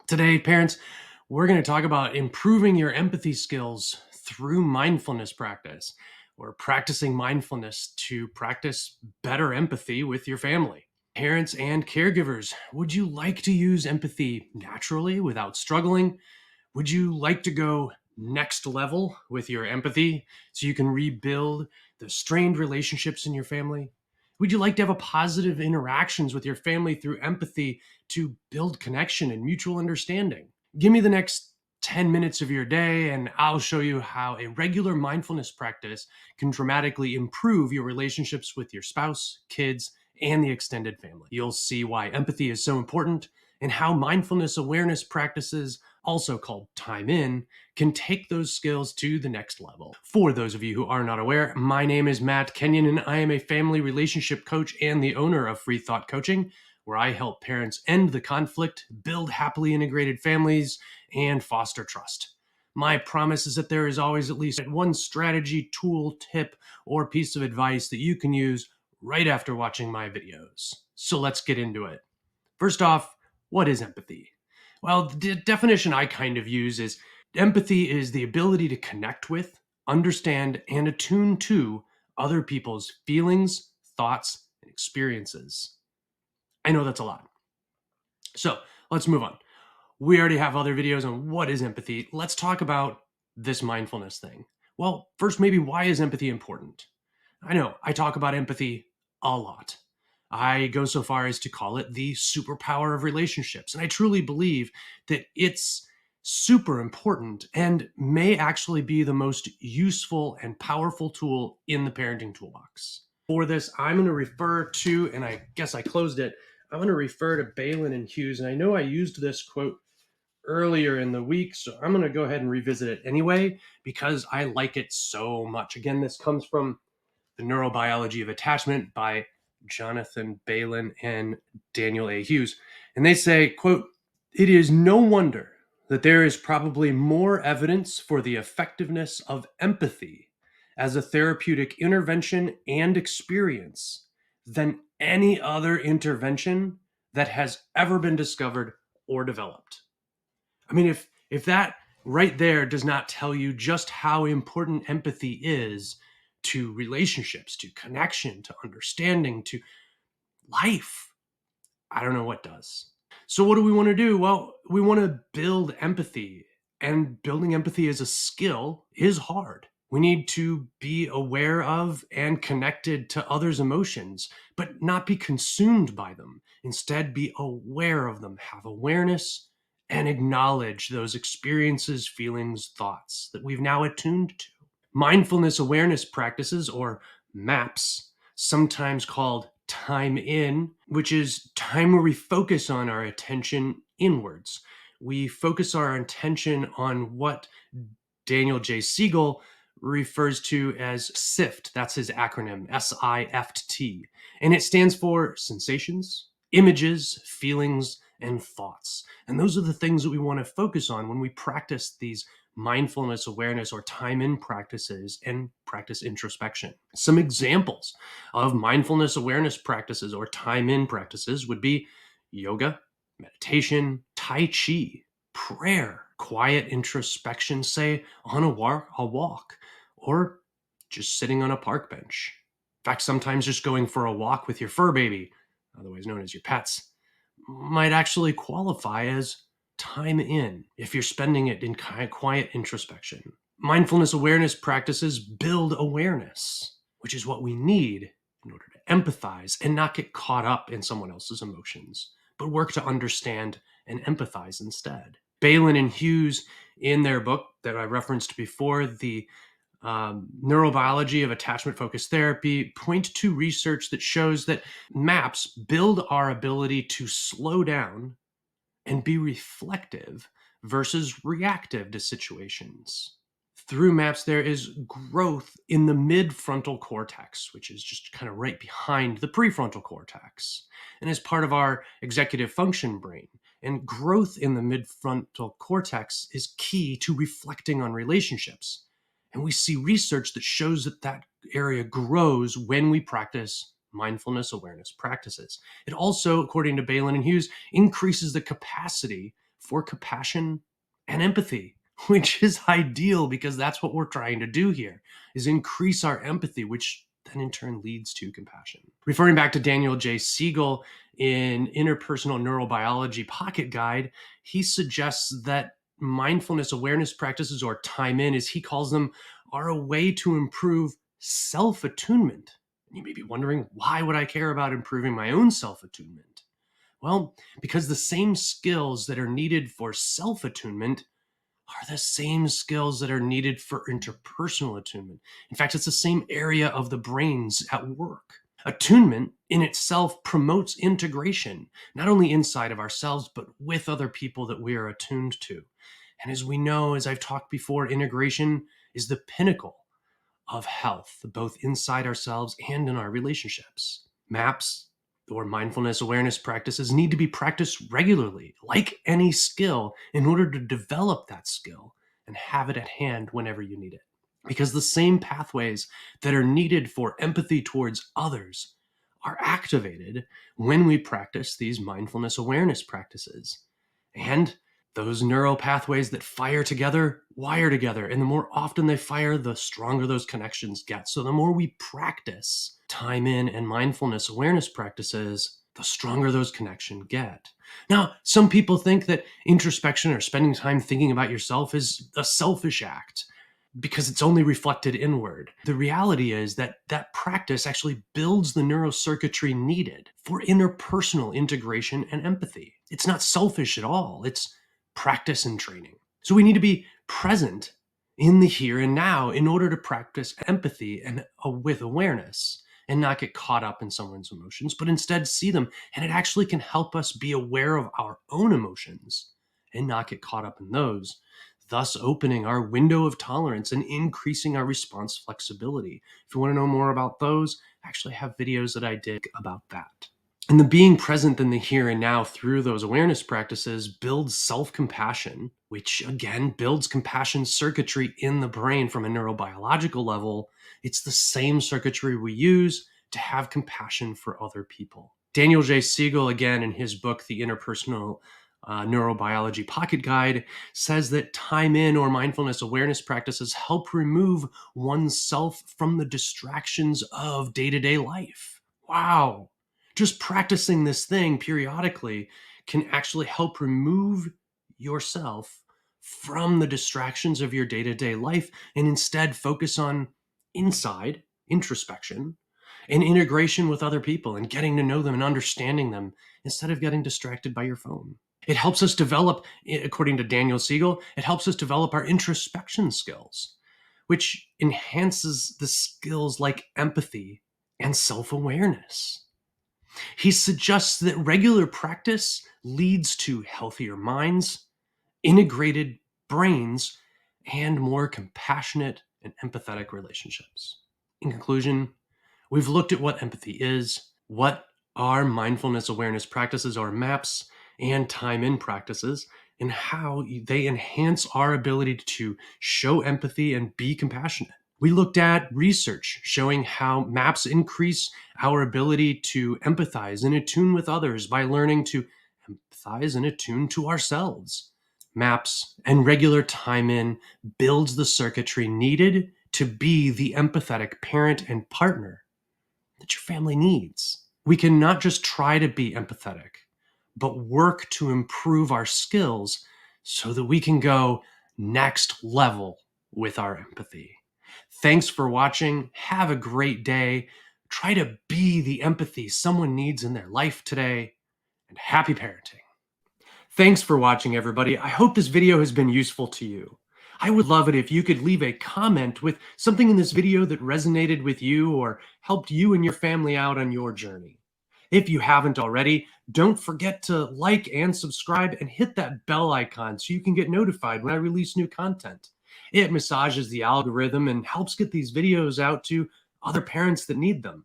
Today, parents, we're going to talk about improving your empathy skills through mindfulness practice, or practicing mindfulness to practice better empathy with your family. Parents and caregivers, would you like to use empathy naturally without struggling? Would you like to go next level with your empathy so you can rebuild the strained relationships in your family? Would you like to have a positive interactions with your family through empathy to build connection and mutual understanding? Give me the next 10 minutes of your day, and I'll show you how a regular mindfulness practice can dramatically improve your relationships with your spouse, kids, and the extended family. You'll see why empathy is so important and how mindfulness awareness practices, also called time in, can take those skills to the next level. For those of you who are not aware, my name is Matt Kenyon, and I am a family relationship coach and the owner of Free Thought Coaching, where I help parents end the conflict, build happily integrated families, and foster trust. My promise is that there is always at least one strategy, tool, tip, or piece of advice that you can use right after watching my videos. So let's get into it. First off, what is empathy? Well, the definition I kind of use is empathy is the ability to connect with, understand, and attune to other people's feelings, thoughts, and experiences. I know that's a lot. So let's move on. We already have other videos on what is empathy. Let's talk about this mindfulness thing. Well, first, maybe why is empathy important? I know I talk about empathy a lot. I go so far as to call it the superpower of relationships. And I truly believe that it's super important and may actually be the most useful and powerful tool in the parenting toolbox. For this, I'm going to refer to, and I guess I closed it, I'm going to refer to Balin and Hughes. And I know I used this quote earlier in the week, so I'm going to go ahead and revisit it anyway because I like it so much. Again, this comes from The Neurobiology of Attachment by Jonathan Balin and Daniel A. Hughes. And they say, quote, "It is no wonder that there is probably more evidence for the effectiveness of empathy as a therapeutic intervention and experience than any other intervention that has ever been discovered or developed." I mean, if that right there does not tell you just how important empathy is to relationships, to connection, to understanding, to life, I don't know what does. So what do we want to do? Well, we want to build empathy, and building empathy as a skill is hard. We need to be aware of and connected to others' emotions, but not be consumed by them. Instead, be aware of them, have awareness, and acknowledge those experiences, feelings, thoughts that we've now attuned to. Mindfulness awareness practices, or MAPS, sometimes called time in, which is time where we focus on our attention inwards. We focus our attention on what Daniel J. Siegel refers to as SIFT. That's his acronym, SIFT. And it stands for sensations, images, feelings, and thoughts. And those are the things that we want to focus on when we practice these mindfulness awareness or time in practices and practice introspection. Some examples of mindfulness awareness practices or time in practices would be yoga, meditation, tai chi, prayer, quiet introspection, say on a walk, or just sitting on a park bench. In fact, sometimes just going for a walk with your fur baby, otherwise known as your pets, might actually qualify as time in if you're spending it in quiet introspection. Mindfulness awareness practices build awareness, which is what we need in order to empathize and not get caught up in someone else's emotions, but work to understand and empathize instead. Balin and Hughes, in their book that I referenced before, the Neurobiology of Attachment Focused Therapy, point to research that shows that MAPS build our ability to slow down and be reflective versus reactive to situations. Through MAPS, there is growth in the mid-frontal cortex, which is just kind of right behind the prefrontal cortex, and is part of our executive function brain. And growth in the mid-frontal cortex is key to reflecting on relationships. And we see research that shows that that area grows when we practice mindfulness awareness practices. It also, according to Balin and Hughes, increases the capacity for compassion and empathy, which is ideal because that's what we're trying to do here, is increase our empathy, which then in turn leads to compassion. Referring back to Daniel J. Siegel in Interpersonal Neurobiology Pocket Guide, he suggests that mindfulness awareness practices, or time in as he calls them, are a way to improve self-attunement. You may be wondering, why would I care about improving my own self-attunement? Well, because the same skills that are needed for self-attunement are the same skills that are needed for interpersonal attunement. In fact, it's the same area of the brains at work. Attunement in itself promotes integration, not only inside of ourselves, but with other people that we are attuned to. And as we know, as I've talked before, integration is the pinnacle of health, both inside ourselves and in our relationships. MAPS, or mindfulness awareness practices, need to be practiced regularly, like any skill, in order to develop that skill and have it at hand whenever you need it. Because the same pathways that are needed for empathy towards others are activated when we practice these mindfulness awareness practices. And those neural pathways that fire together wire together. And the more often they fire, the stronger those connections get. So the more we practice time in and mindfulness awareness practices, the stronger those connections get. Now, some people think that introspection or spending time thinking about yourself is a selfish act because it's only reflected inward. The reality is that that practice actually builds the neurocircuitry needed for interpersonal integration and empathy. It's not selfish at all. It's practice and training. So we need to be present in the here and now in order to practice empathy and with awareness, and not get caught up in someone's emotions, but instead see them. And it actually can help us be aware of our own emotions and not get caught up in those, thus opening our window of tolerance and increasing our response flexibility. If you want to know more about those, I actually have videos that I did about that. And the being present in the here and now through those awareness practices builds self-compassion, which again builds compassion circuitry in the brain from a neurobiological level. It's the same circuitry we use to have compassion for other people. Daniel J. Siegel, again, in his book, The Interpersonal Neurobiology Pocket Guide, says that time in or mindfulness awareness practices help remove oneself from the distractions of day-to-day life. Wow. Just practicing this thing periodically can actually help remove yourself from the distractions of your day-to-day life and instead focus on inside introspection and integration with other people and getting to know them and understanding them instead of getting distracted by your phone. It helps us develop, according to Daniel Siegel, it helps us develop our introspection skills, which enhances the skills like empathy and self-awareness. He suggests that regular practice leads to healthier minds, integrated brains, and more compassionate and empathetic relationships. In conclusion, we've looked at what empathy is, what are mindfulness awareness practices or MAPS, and time in practices, and how they enhance our ability to show empathy and be compassionate. We looked at research showing how MAPS increase our ability to empathize and attune with others by learning to empathize and attune to ourselves. MAPS and regular time in builds the circuitry needed to be the empathetic parent and partner that your family needs. We can not just try to be empathetic, but work to improve our skills so that we can go next level with our empathy. Thanks for watching. Have a great day. Try to be the empathy someone needs in their life today, and happy parenting. Thanks for watching, everybody. I hope this video has been useful to you. I would love it if you could leave a comment with something in this video that resonated with you or helped you and your family out on your journey. If you haven't already, don't forget to like and subscribe and hit that bell icon so you can get notified when I release new content. It massages the algorithm and helps get these videos out to other parents that need them.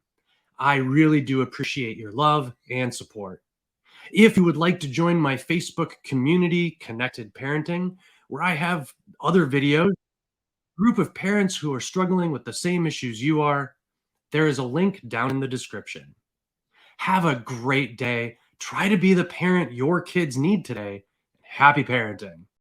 I really do appreciate your love and support. If you would like to join my Facebook community, Connected Parenting, where I have other videos, group of parents who are struggling with the same issues you are, there is a link down in the description. Have a great day. Try to be the parent your kids need today, Happy parenting.